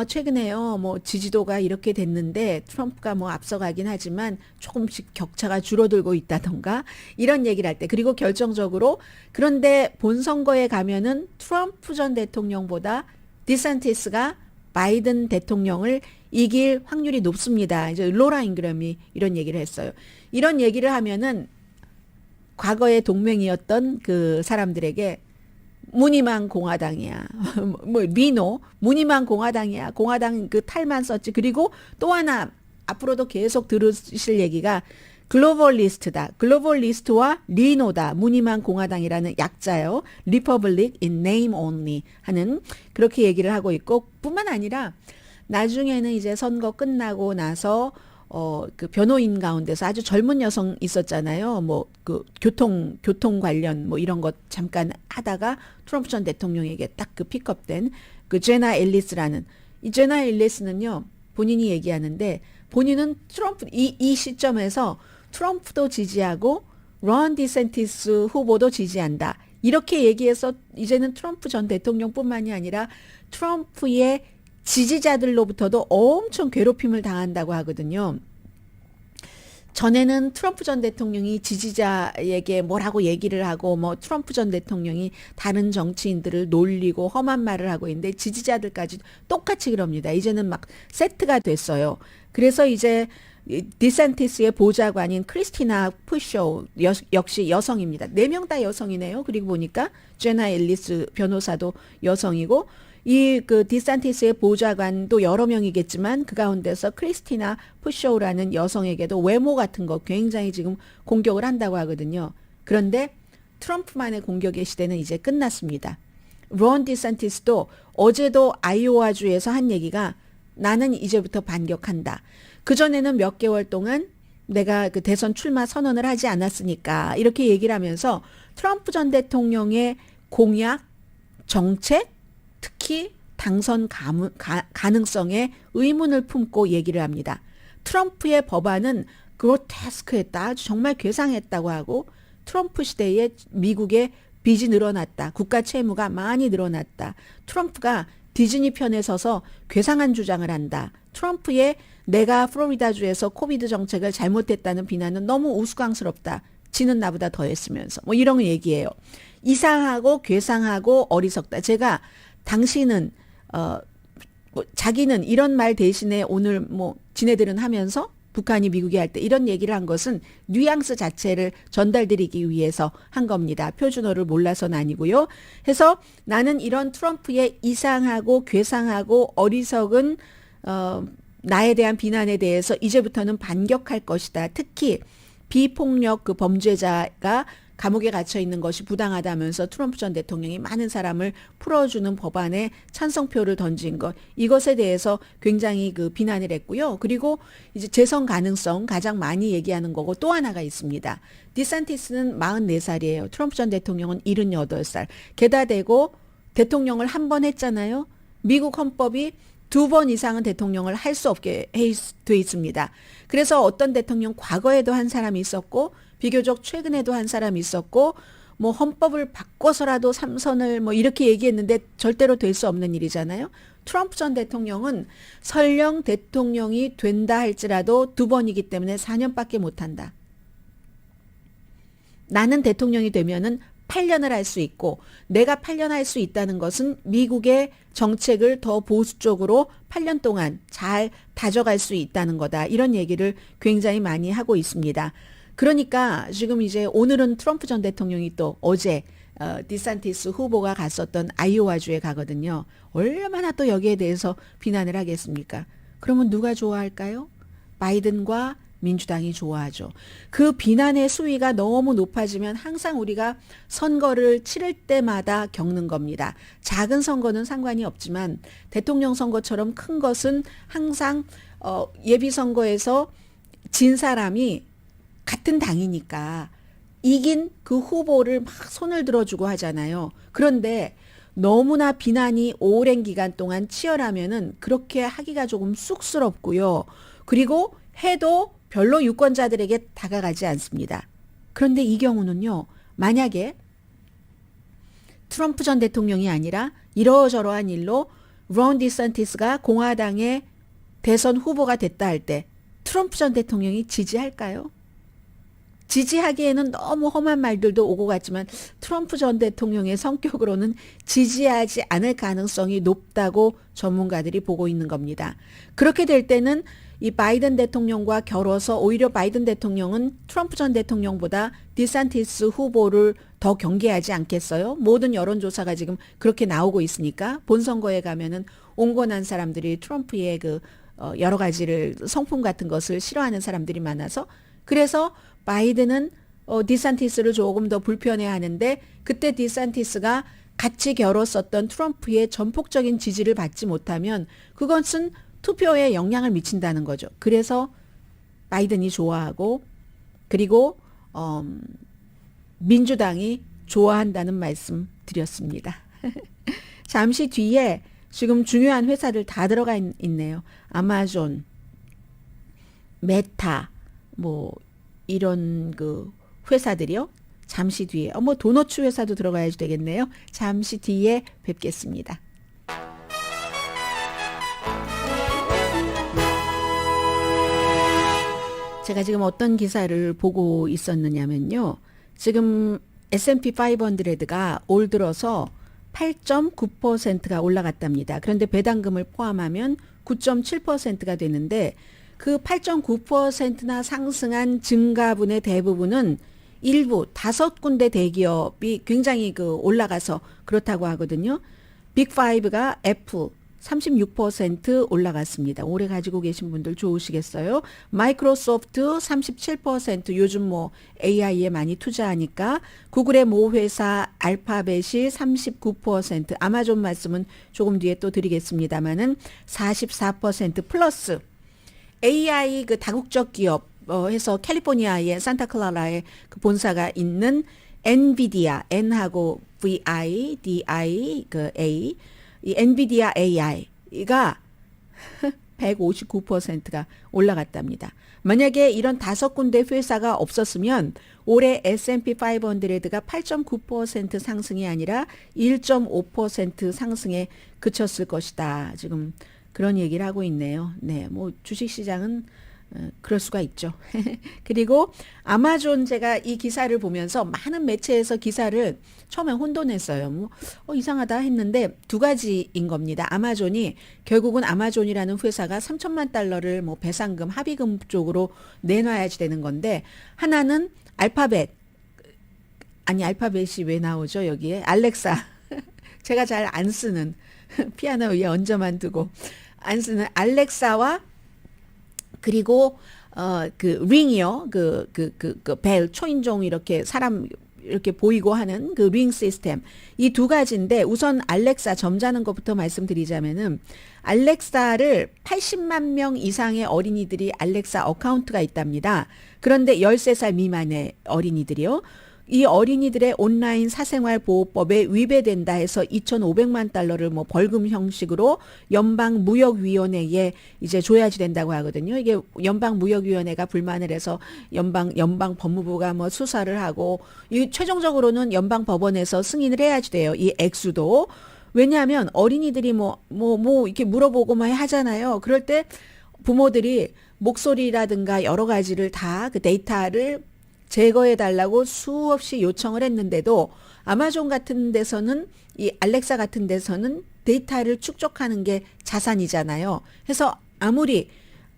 최근에요. 뭐 지지도가 이렇게 됐는데 트럼프가 뭐 앞서가긴 하지만 조금씩 격차가 줄어들고 있다던가 이런 얘기를 할 때 그리고 결정적으로 그런데 본선거에 가면은 트럼프 전 대통령보다 디센티스가 바이든 대통령을 이길 확률이 높습니다. 이제 로라 잉그램이 이런 얘기를 했어요. 이런 얘기를 하면은 과거의 동맹이었던 그 사람들에게 무늬만 공화당이야. 뭐 리노 무늬만 공화당이야. 공화당 그 탈만 썼지. 그리고 또 하나 앞으로도 계속 들으실 얘기가 글로벌리스트다. 글로벌리스트와 리노다. 무늬만 공화당이라는 약자요. 리퍼블릭 in name only 하는 그렇게 얘기를 하고 있고 뿐만 아니라 나중에는 이제 선거 끝나고 나서 그 변호인 가운데서 아주 젊은 여성 있었잖아요. 뭐 그 교통 관련 뭐 이런 것 잠깐 하다가 트럼프 전 대통령에게 딱 그 픽업된 그 제나 앨리스라는 이 제나 앨리스는요. 본인이 얘기하는데 본인은 트럼프 이 시점에서 트럼프도 지지하고 론 디센티스 후보도 지지한다. 이렇게 얘기해서 이제는 트럼프 전 대통령뿐만이 아니라 트럼프의 지지자들로부터도 엄청 괴롭힘을 당한다고 하거든요. 전에는 트럼프 전 대통령이 지지자에게 뭐라고 얘기를 하고 뭐 트럼프 전 대통령이 다른 정치인들을 놀리고 험한 말을 하고 있는데 지지자들까지 똑같이 그럽니다. 이제는 막 세트가 됐어요. 그래서 이제 디센티스의 보좌관인 크리스티나 푸쇼 역시 여성입니다. 4명 다 여성이네요. 그리고 보니까 제나 앨리스 변호사도 여성이고 이 그 디센티스의 보좌관도 여러 명이겠지만 그 가운데서 크리스티나 푸쇼라는 여성에게도 외모 같은 거 굉장히 지금 공격을 한다고 하거든요. 그런데 트럼프만의 공격의 시대는 이제 끝났습니다. 론 디센티스도 어제도 아이오와주에서 한 얘기가 나는 이제부터 반격한다. 그전에는 몇 개월 동안 내가 그 대선 출마 선언을 하지 않았으니까 이렇게 얘기를 하면서 트럼프 전 대통령의 공약, 정책, 특히 당선 가능성에 의문을 품고 얘기를 합니다. 트럼프의 법안은 그로테스크했다. 아주 정말 괴상했다고 하고 트럼프 시대에 미국의 빚이 늘어났다. 국가 채무가 많이 늘어났다. 트럼프가 디즈니 편에 서서 괴상한 주장을 한다. 트럼프의 내가 플로리다주에서 코비드 정책을 잘못했다는 비난은 너무 우스꽝스럽다. 지는 나보다 더 했으면서 뭐 이런 얘기예요. 이상하고 괴상하고 어리석다. 제가 당신은 자기는 이런 말 대신에 오늘 뭐 지네들은 하면서 북한이 미국이 할 때 이런 얘기를 한 것은 뉘앙스 자체를 전달드리기 위해서 한 겁니다. 표준어를 몰라서는 아니고요. 해서 나는 이런 트럼프의 이상하고 괴상하고 어리석은 나에 대한 비난에 대해서 이제부터는 반격할 것이다. 특히 비폭력 그 범죄자가 감옥에 갇혀 있는 것이 부당하다면서 트럼프 전 대통령이 많은 사람을 풀어주는 법안에 찬성표를 던진 것, 이것에 대해서 굉장히 그 비난을 했고요. 그리고 이제 재선 가능성 가장 많이 얘기하는 거고 또 하나가 있습니다. 디산티스는 44살이에요. 트럼프 전 대통령은 78살. 게다 대고 대통령을 한 번 했잖아요. 미국 헌법이 2번 이상은 대통령을 할 수 없게 돼 있습니다. 그래서 어떤 대통령 과거에도 한 사람이 있었고 비교적 최근에도 한 사람이 있었고 뭐 헌법을 바꿔서라도 3선을 뭐 이렇게 얘기했는데 절대로 될 수 없는 일이잖아요. 트럼프 전 대통령은 설령 대통령이 된다 할지라도 2번이기 때문에 4년밖에 못한다. 나는 대통령이 되면은 8년을 할 수 있고 내가 8년 할 수 있다는 것은 미국의 정책을 더 보수 쪽으로 8년 동안 잘 다져갈 수 있다는 거다. 이런 얘기를 굉장히 많이 하고 있습니다. 그러니까 지금 이제 오늘은 트럼프 전 대통령이 또 어제 디산티스 후보가 갔었던 아이오와주에 가거든요. 얼마나 또 여기에 대해서 비난을 하겠습니까? 그러면 누가 좋아할까요? 바이든과 민주당이 좋아하죠. 그 비난의 수위가 너무 높아지면 항상 우리가 선거를 치를 때마다 겪는 겁니다. 작은 선거는 상관이 없지만 대통령 선거처럼 큰 것은 항상 예비선거에서 진 사람이 같은 당이니까 이긴 그 후보를 막 손을 들어주고 하잖아요. 그런데 너무나 비난이 오랜 기간 동안 치열하면은 그렇게 하기가 조금 쑥스럽고요. 그리고 해도 별로 유권자들에게 다가가지 않습니다. 그런데 이 경우는요. 만약에 트럼프 전 대통령이 아니라 이러저러한 일로 론 디산티스가 공화당의 대선 후보가 됐다 할 때 트럼프 전 대통령이 지지할까요? 지지하기에는 너무 험한 말들도 오고 갔지만 트럼프 전 대통령의 성격으로는 지지하지 않을 가능성이 높다고 전문가들이 보고 있는 겁니다. 그렇게 될 때는 이 바이든 대통령과 겨뤄서 오히려 바이든 대통령은 트럼프 전 대통령보다 디산티스 후보를 더 경계하지 않겠어요? 모든 여론조사가 지금 그렇게 나오고 있으니까 본선거에 가면은 온건한 사람들이 트럼프의 그 여러 가지를 성품 같은 것을 싫어하는 사람들이 많아서 그래서 바이든은 디산티스를 조금 더 불편해하는데 그때 디산티스가 같이 겨뤘었던 트럼프의 전폭적인 지지를 받지 못하면 그것은 투표에 영향을 미친다는 거죠. 그래서 바이든이 좋아하고 그리고 민주당이 좋아한다는 말씀 드렸습니다. 잠시 뒤에 지금 중요한 회사들 다 들어가 있네요. 아마존, 메타, 뭐 이런 그 회사들이요. 잠시 뒤에 뭐 도너츠 회사도 들어가야지 되겠네요. 잠시 뒤에 뵙겠습니다. 제가 지금 어떤 기사를 보고 있었느냐면요. 지금 S&P 500가 올 들어서 8.9%가 올라갔답니다. 그런데 배당금을 포함하면 9.7%가 되는데 그 8.9%나 상승한 증가분의 대부분은 일부 5군데 대기업이 굉장히 그 올라가서 그렇다고 하거든요. 빅5가 애플 36% 올라갔습니다. 오래 가지고 계신 분들 좋으시겠어요? 마이크로소프트 37% 요즘 뭐 AI에 많이 투자하니까 구글의 모 회사 알파벳이 39% 아마존 말씀은 조금 뒤에 또 드리겠습니다만은 44% 플러스 AI 그 다국적 기업 해서 캘리포니아의 산타클라라에 그 본사가 있는 엔비디아 N하고 VI, DI 그 A 이 엔비디아 AI가 159%가 올라갔답니다. 만약에 이런 5군데 회사가 없었으면 올해 S&P 500가 8.9% 상승이 아니라 1.5% 상승에 그쳤을 것이다. 지금 그런 얘기를 하고 있네요. 네, 뭐 주식시장은 그럴 수가 있죠. 그리고 아마존, 제가 이 기사를 보면서 많은 매체에서 기사를 처음에 혼돈했어요. 뭐 이상하다 했는데 두 가지인 겁니다. 아마존이 결국은 아마존이라는 회사가 3천만 달러를 뭐 배상금, 합의금 쪽으로 내놔야지 되는 건데, 하나는 알파벳이 왜 나오죠 여기에? 알렉사. 제가 잘 안 쓰는 피아노 위에 얹어만 두고 안 쓰는 알렉사와, 그리고 그 링이요, 그 벨, 초인종 이렇게 사람 이렇게 보이고 하는 그 링 시스템, 이 두 가지인데, 우선 알렉사 점잖은 것부터 말씀드리자면은 알렉사를 80만 명 이상의 어린이들이 알렉사 어카운트가 있답니다. 그런데 13살 미만의 어린이들이요. 이 어린이들의 온라인 사생활 보호법에 위배된다 해서 2,500만 달러를 뭐 벌금 형식으로 연방무역위원회에 이제 줘야지 된다고 하거든요. 이게 연방무역위원회가 불만을 해서 연방 법무부가 뭐 수사를 하고, 이 최종적으로는 연방법원에서 승인을 해야지 돼요. 이 액수도. 왜냐하면 어린이들이 뭐 이렇게 물어보고 막 하잖아요. 그럴 때 부모들이 목소리라든가 여러 가지를 다 그 데이터를 제거해달라고 수없이 요청을 했는데도 아마존 같은 데서는, 이 알렉사 같은 데서는 데이터를 축적하는 게 자산이잖아요. 그래서 아무리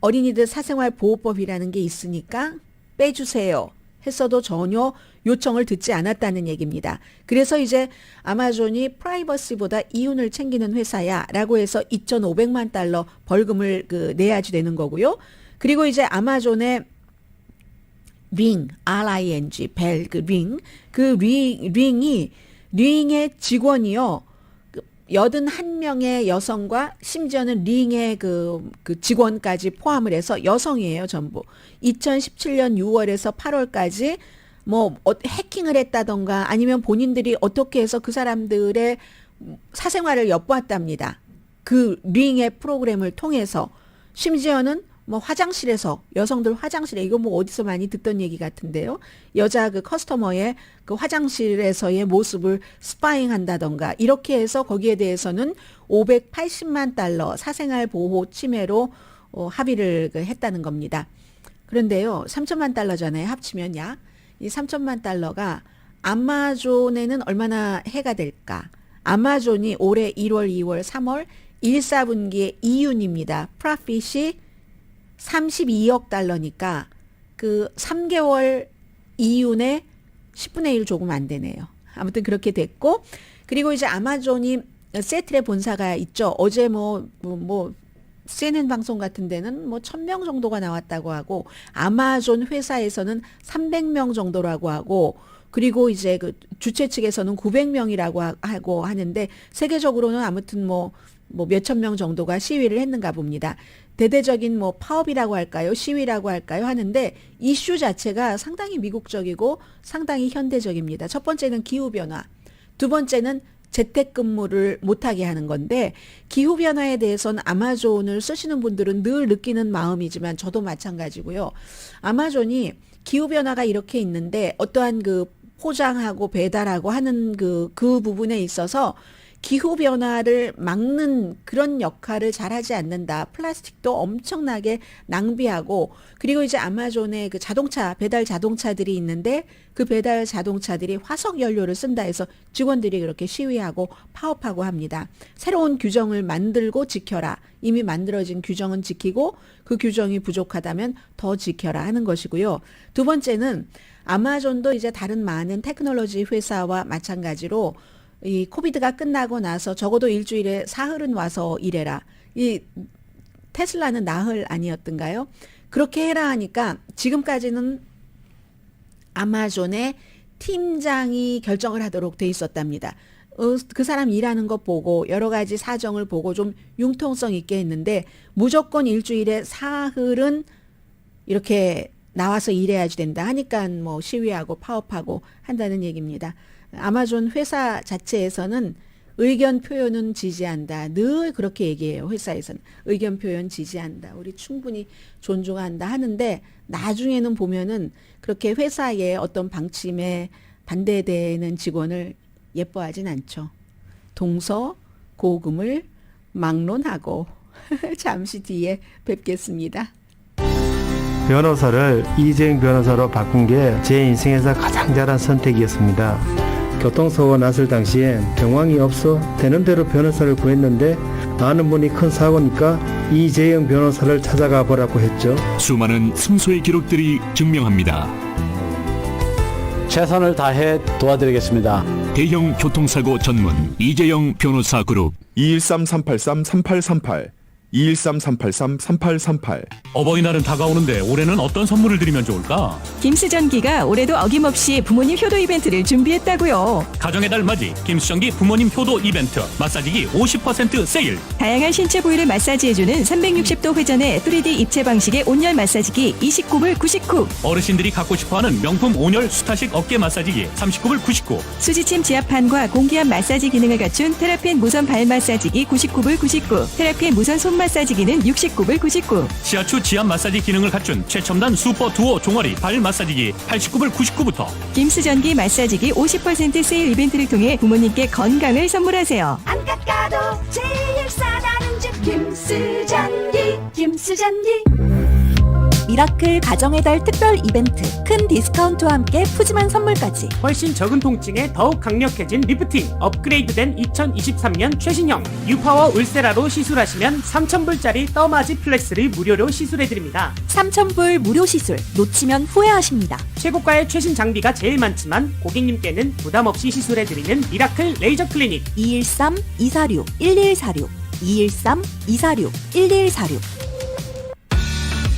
어린이들 사생활 보호법이라는 게 있으니까 빼주세요 했어도 전혀 요청을 듣지 않았다는 얘기입니다. 그래서 이제 아마존이 프라이버시보다 이윤을 챙기는 회사야 라고 해서 2,500만 달러 벌금을 내야지 되는 거고요. 그리고 이제 아마존의 링, R-I-N-G, 벨, 링의 직원이요, 81명의 여성과 심지어는 링의 그 직원까지 포함을 해서 여성이에요, 전부. 2017년 6월에서 8월까지 뭐 해킹을 했다던가 아니면 본인들이 어떻게 해서 그 사람들의 사생활을 엿보았답니다. 그 링의 프로그램을 통해서. 심지어는 뭐 화장실에서, 여성들 화장실에, 이거 뭐 어디서 많이 듣던 얘기 같은데요. 여자 그 커스터머의 그 화장실에서의 모습을 스파잉 한다던가 이렇게 해서 거기에 대해서는 580만 달러 사생활 보호 침해로 합의를 했다는 겁니다. 그런데요, 3천만 달러잖아요. 합치면 약. 이 3천만 달러가 아마존에는 얼마나 해가 될까? 아마존이 올해 1월, 2월, 3월 1, 4분기의 이윤입니다. 프로핏이 32억 달러니까 그 3개월 이윤의 10분의 1 조금 안 되네요. 아무튼 그렇게 됐고, 그리고 이제 아마존이 세틀의 본사가 있죠. 어제 뭐 CNN 방송 같은 데는 뭐 1,000명 정도가 나왔다고 하고, 아마존 회사에서는 300명 정도라고 하고, 그리고 이제 그 주최 측에서는 900명이라고 하고 하는데, 세계적으로는 아무튼 뭐 몇천 명 정도가 시위를 했는가 봅니다. 대대적인 뭐 파업이라고 할까요? 시위라고 할까요? 하는데 이슈 자체가 상당히 미국적이고 상당히 현대적입니다. 첫 번째는 기후변화. 두 번째는 재택근무를 못하게 하는 건데, 기후변화에 대해서는 아마존을 쓰시는 분들은 늘 느끼는 마음이지만 저도 마찬가지고요. 아마존이 기후변화가 이렇게 있는데 어떠한 그 포장하고 배달하고 하는 그 부분에 있어서 기후변화를 막는 그런 역할을 잘하지 않는다. 플라스틱도 엄청나게 낭비하고, 그리고 이제 아마존의 그 자동차, 배달 자동차들이 있는데 그 배달 자동차들이 화석 연료를 쓴다 해서 직원들이 그렇게 시위하고 파업하고 합니다. 새로운 규정을 만들고 지켜라. 이미 만들어진 규정은 지키고 그 규정이 부족하다면 더 지켜라 하는 것이고요. 두 번째는 아마존도 이제 다른 많은 테크놀로지 회사와 마찬가지로 이 코비드가 끝나고 나서 적어도 일주일에 사흘은 와서 일해라. 이 테슬라는 나흘 아니었던가요? 그렇게 해라 하니까 지금까지는 아마존의 팀장이 결정을 하도록 돼 있었답니다. 그 사람 일하는 거 보고 여러 가지 사정을 보고 좀 융통성 있게 했는데, 무조건 일주일에 사흘은 이렇게 나와서 일해야지 된다 하니까 뭐 시위하고 파업하고 한다는 얘기입니다. 아마존 회사 자체에서는 의견 표현은 지지한다. 늘 그렇게 얘기해요. 회사에서는. 의견 표현 지지한다. 우리 충분히 존중한다 하는데 나중에는 보면은 그렇게 회사의 어떤 방침에 반대되는 직원을 예뻐하진 않죠. 동서고금을 막론하고 잠시 뒤에 뵙겠습니다. 변호사를 이재용 변호사로 바꾼 게 제 인생에서 가장 잘한 선택이었습니다. 교통사고가 났을 당시엔 정황이 없어 되는 대로 변호사를 구했는데 아는 분이 큰 사고니까 이재용 변호사를 찾아가 보라고 했죠. 수많은 승소의 기록들이 증명합니다. 최선을 다해 도와드리겠습니다. 대형 교통사고 전문 이재용 변호사 그룹 213-383-3838 213-383-3838 어버이날은 다가오는데 올해는 어떤 선물을 드리면 좋을까? 김수전기가 올해도 어김없이 부모님 효도 이벤트를 준비했다고요. 가정의 달 맞이 김수정기 부모님 효도 이벤트 마사지기 50% 세일. 다양한 신체 부위를 마사지해주는 360도 회전의 3D 입체 방식의 온열 마사지기 29불 99. 어르신들이 갖고 싶어하는 명품 온열 수타식 어깨 마사지기 39불 99. 수지침 지압판과 공기압 마사지 기능을 갖춘 테라핀 무선 발 마사지기 99불 99. 테라핀 무선 손 마사지기는 69불 99. 시아추 지압 마사지 기능을 갖춘 최첨단 슈퍼 두오 종아리 발 마사지기 89불 99부터. 김수전기 마사지기 50% 세일 이벤트를 통해 부모님께 건강을 선물하세요. 안 깎아도 제일 싸다는 집 김수전기 미라클 가정의 달 특별 이벤트 큰 디스카운트와 함께 푸짐한 선물까지 훨씬 적은 통증에 더욱 강력해진 리프팅 업그레이드된 2023년 최신형 유파워 울세라로 시술하시면 3,000불짜리 떠마지 플렉스를 무료로 시술해드립니다. 3,000불 무료 시술 놓치면 후회하십니다. 최고가의 최신 장비가 제일 많지만 고객님께는 부담없이 시술해드리는 미라클 레이저 클리닉 213-246-1146 213-246-1146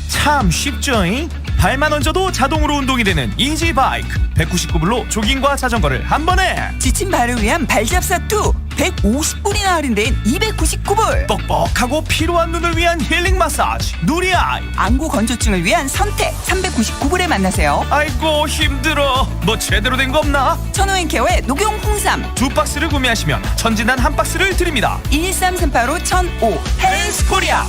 참 쉽죠잉? 발만 얹어도 자동으로 운동이 되는 이지바이크 199불로 조깅과 자전거를 한 번에 지친 발을 위한 발잡사투 150불이나 할인된 299불 뻑뻑하고 피로한 눈을 위한 힐링 마사지 누리아이 안구 건조증을 위한 선택 399불에 만나세요. 아이고 힘들어 뭐 제대로 된 거 없나? 천호앤케어의 녹용 홍삼 2박스를 구매하시면 천진단 한 박스를 드립니다. 113-385-1005 헬스코리아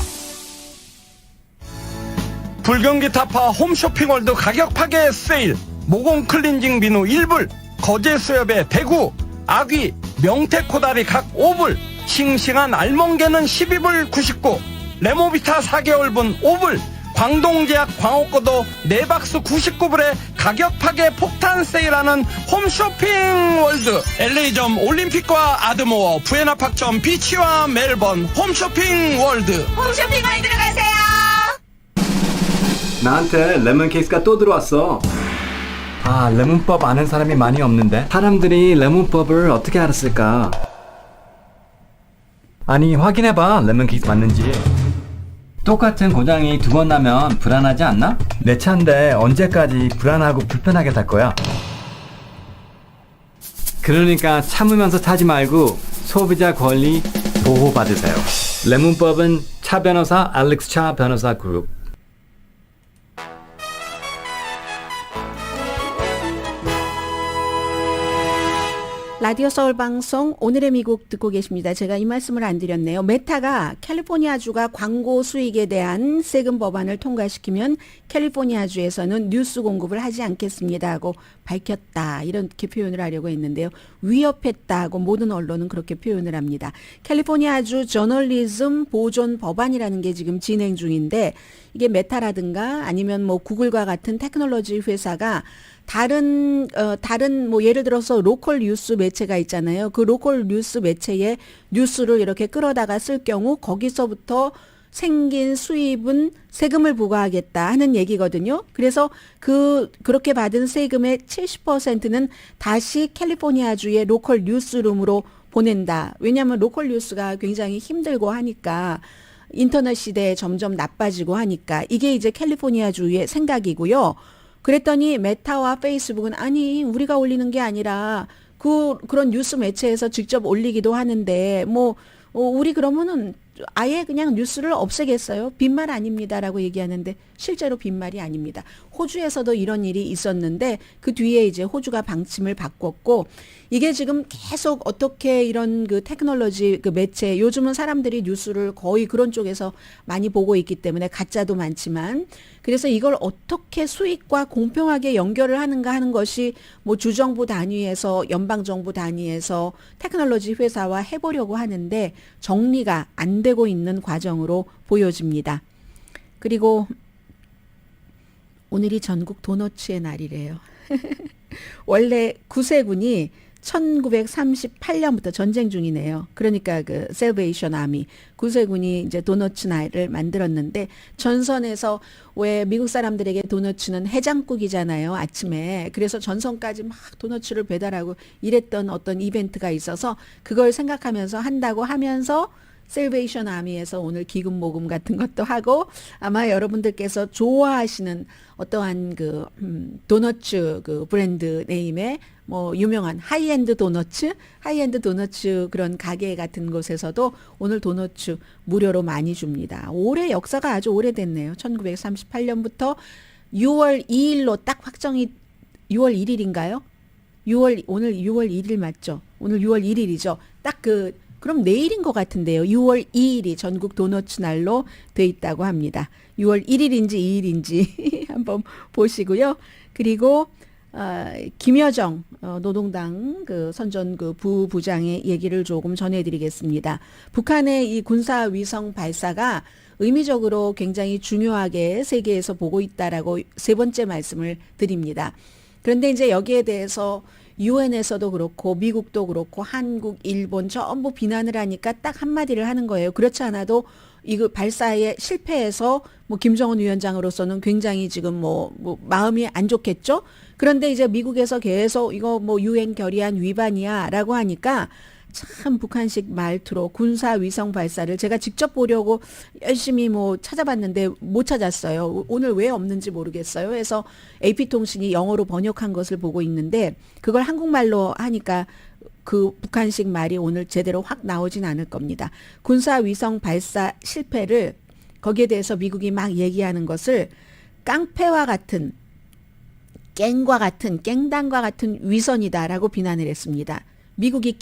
불경기타파 홈쇼핑월드 가격 파괴 세일 모공 클렌징 비누 1불 거제 수협의 대구 아귀 명태코다리 각 5불 싱싱한 알몬게는 12불 99 레모비타 4개월분 5불 광동제약 광옥거도 4박스 99불에 가격 파괴 폭탄 세일하는 홈쇼핑월드 LA점 올림픽과 아드모어 부에나파점 비치와 멜번 홈쇼핑월드 홈쇼핑을 들어가세요. 나한테 레몬 케이스가 또 들어왔어. 아, 레몬법 아는 사람이 많이 없는데 사람들이 레몬법을 어떻게 알았을까? 아니, 확인해봐. 레몬 케이스 맞는지. 똑같은 고장이 2번 나면 불안하지 않나? 내 차인데 언제까지 불안하고 불편하게 탈 거야? 그러니까 참으면서 타지 말고 소비자 권리 보호받으세요. 레몬법은 차 변호사 알렉스 차 변호사 그룹. 라디오 서울 방송 오늘의 미국 듣고 계십니다. 제가 이 말씀을 안 드렸네요. 메타가 캘리포니아주가 광고 수익에 대한 세금 법안을 통과시키면 캘리포니아주에서는 뉴스 공급을 하지 않겠습니다 하고 밝혔다. 이렇게 표현을 하려고 했는데요. 위협했다고 모든 언론은 그렇게 표현을 합니다. 캘리포니아주 저널리즘 보존 법안이라는 게 지금 진행 중인데 이게 메타라든가 아니면 뭐 구글과 같은 테크놀로지 회사가 다른 뭐 예를 들어서 로컬 뉴스 매체가 있잖아요. 그 로컬 뉴스 매체에 뉴스를 이렇게 끌어다가 쓸 경우 거기서부터 생긴 수입은 세금을 부과하겠다 하는 얘기거든요. 그래서 그렇게 받은 세금의 70%는 다시 캘리포니아주의 로컬 뉴스룸으로 보낸다. 왜냐하면 로컬 뉴스가 굉장히 힘들고 하니까 인터넷 시대에 점점 나빠지고 하니까 이게 이제 캘리포니아주의 생각이고요. 그랬더니 메타와 페이스북은 아니 우리가 올리는 게 아니라 그런 뉴스 매체에서 직접 올리기도 하는데 뭐 우리 그러면은 아예 그냥 뉴스를 없애겠어요. 빈말 아닙니다라고 얘기하는데 실제로 빈말이 아닙니다. 호주에서도 이런 일이 있었는데 그 뒤에 이제 호주가 방침을 바꿨고 이게 지금 계속 어떻게 이런 그 테크놀로지 그 매체 요즘은 사람들이 뉴스를 거의 그런 쪽에서 많이 보고 있기 때문에 가짜도 많지만 그래서 이걸 어떻게 수익과 공평하게 연결을 하는가 하는 것이 뭐 주정부 단위에서 연방정부 단위에서 테크놀로지 회사와 해보려고 하는데 정리가 안 되고 있는 과정으로 보여집니다. 그리고 오늘이 전국 도너츠의 날이래요. 원래 구세군이 1938년부터 전쟁 중이네요. 그러니까 그 셀베이션 아미 구세군이 이제 도너츠 날을 만들었는데 전선에서 왜 미국 사람들에게 도너츠는 해장국이잖아요. 아침에. 그래서 전선까지 막 도너츠를 배달하고 이랬던 어떤 이벤트가 있어서 그걸 생각하면서 한다고 하면서 셀베이션 아미에서 오늘 기금 모금 같은 것도 하고 아마 여러분들께서 좋아하시는 어떠한 그 도너츠 그 브랜드 네임의 뭐 유명한 하이엔드 도너츠 그런 가게 같은 곳에서도 오늘 도너츠 무료로 많이 줍니다. 올해 역사가 아주 오래됐네요. 1938년부터 6월 2일로 딱 확정이 6월 1일인가요? 오늘 6월 1일 맞죠? 오늘 6월 1일이죠. 딱 그럼 내일인 것 같은데요. 6월 2일이 전국 도너츠 날로 돼 있다고 합니다. 6월 1일인지 2일인지 한번 보시고요. 그리고 김여정 노동당 그 선전 그 부부장의 얘기를 조금 전해드리겠습니다. 북한의 이 군사 위성 발사가 의미적으로 굉장히 중요하게 세계에서 보고 있다라고 세 번째 말씀을 드립니다. 그런데 이제 여기에 대해서 유엔에서도 그렇고 미국도 그렇고 한국, 일본 전부 비난을 하니까 딱 한마디를 하는 거예요. 그렇지 않아도 이거 발사에 실패해서 뭐 김정은 위원장으로서는 굉장히 지금 뭐 마음이 안 좋겠죠. 그런데 이제 미국에서 계속 이거 뭐 유엔 결의안 위반이야라고 하니까 참 북한식 말투로 군사 위성 발사를 제가 직접 보려고 열심히 뭐 찾아봤는데 못 찾았어요. 오늘 왜 없는지 모르겠어요. 그래서 AP통신이 영어로 번역한 것을 보고 있는데 그걸 한국말로 하니까 그 북한식 말이 오늘 제대로 확 나오진 않을 겁니다. 군사 위성 발사 실패를 거기에 대해서 미국이 막 얘기하는 것을 깡패와 같은 깽당과 같은 위선이다라고 비난을 했습니다. 미국이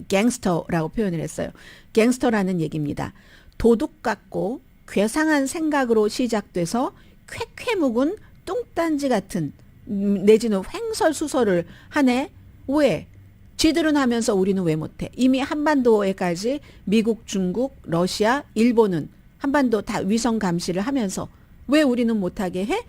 갱스터라고 표현을 했어요. 갱스터라는 얘기입니다. 도둑 같고 괴상한 생각으로 시작돼서 쾌쾌 묵은 뚱딴지 같은 내지는 횡설수설을 하네. 왜? 쥐들은 하면서 우리는 왜 못해? 이미 한반도에까지 미국, 중국, 러시아, 일본은 한반도 다 위성 감시를 하면서 왜 우리는 못하게 해?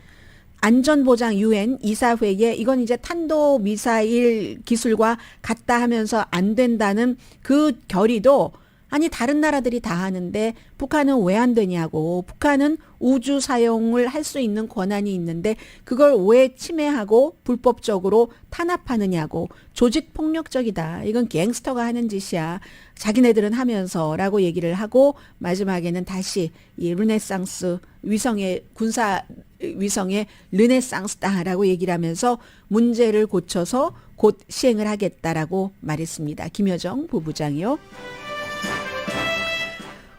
안전보장 유엔 이사회에 이건 이제 탄도미사일 기술과 같다 하면서 안 된다는 그 결의도 아니 다른 나라들이 다 하는데 북한은 왜 안 되냐고. 북한은 우주 사용을 할 수 있는 권한이 있는데 그걸 왜 침해하고 불법적으로 탄압하느냐고. 조직폭력적이다. 이건 갱스터가 하는 짓이야. 자기네들은 하면서라고 얘기를 하고 마지막에는 다시 이 르네상스 위성의 군사 위성의 르네상스다라고 얘기를 하면서 문제를 고쳐서 곧 시행을 하겠다라고 말했습니다. 김여정 부부장이요.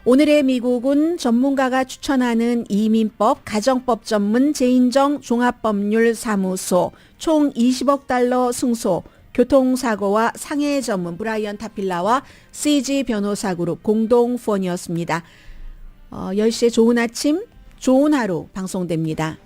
오늘의 미국은 전문가가 추천하는 이민법, 가정법 전문 제인정 종합법률사무소, 총 20억 달러 승소, 교통사고와 상해 전문 브라이언 타필라와 CG 변호사그룹 공동 후원이었습니다. 10시에 좋은 아침, 좋은 하루 방송됩니다.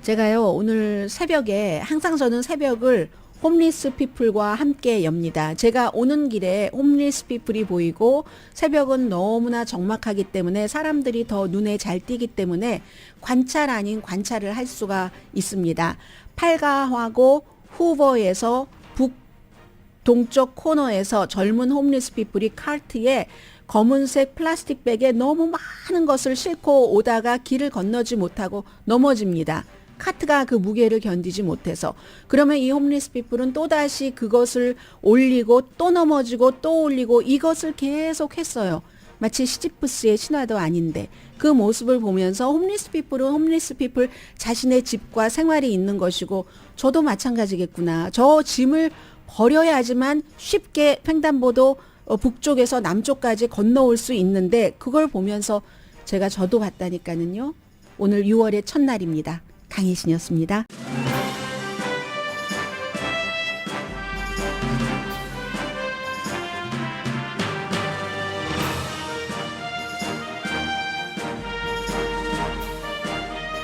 제가요 오늘 새벽에 항상 저는 새벽을 홈리스 피플과 함께 엽니다. 제가 오는 길에 홈리스 피플이 보이고 새벽은 너무나 적막하기 때문에 사람들이 더 눈에 잘 띄기 때문에 관찰 아닌 관찰을 할 수가 있습니다. 팔가하고 후버에서 북동쪽 코너에서 젊은 홈리스 피플이 카트에 검은색 플라스틱 백에 너무 많은 것을 싣고 오다가 길을 건너지 못하고 넘어집니다. 카트가 그 무게를 견디지 못해서. 그러면 이 홈리스 피플은 또다시 그것을 올리고 또 넘어지고 또 올리고 이것을 계속 했어요. 마치 시지프스의 신화도 아닌데 그 모습을 보면서 홈리스 피플은 홈리스 피플 자신의 집과 생활이 있는 것이고 저도 마찬가지겠구나. 저 짐을 버려야 하지만 쉽게 횡단보도 북쪽에서 남쪽까지 건너올 수 있는데 그걸 보면서 저도 봤다니까는요. 오늘 6월의 첫날입니다. 강혜신이었습니다.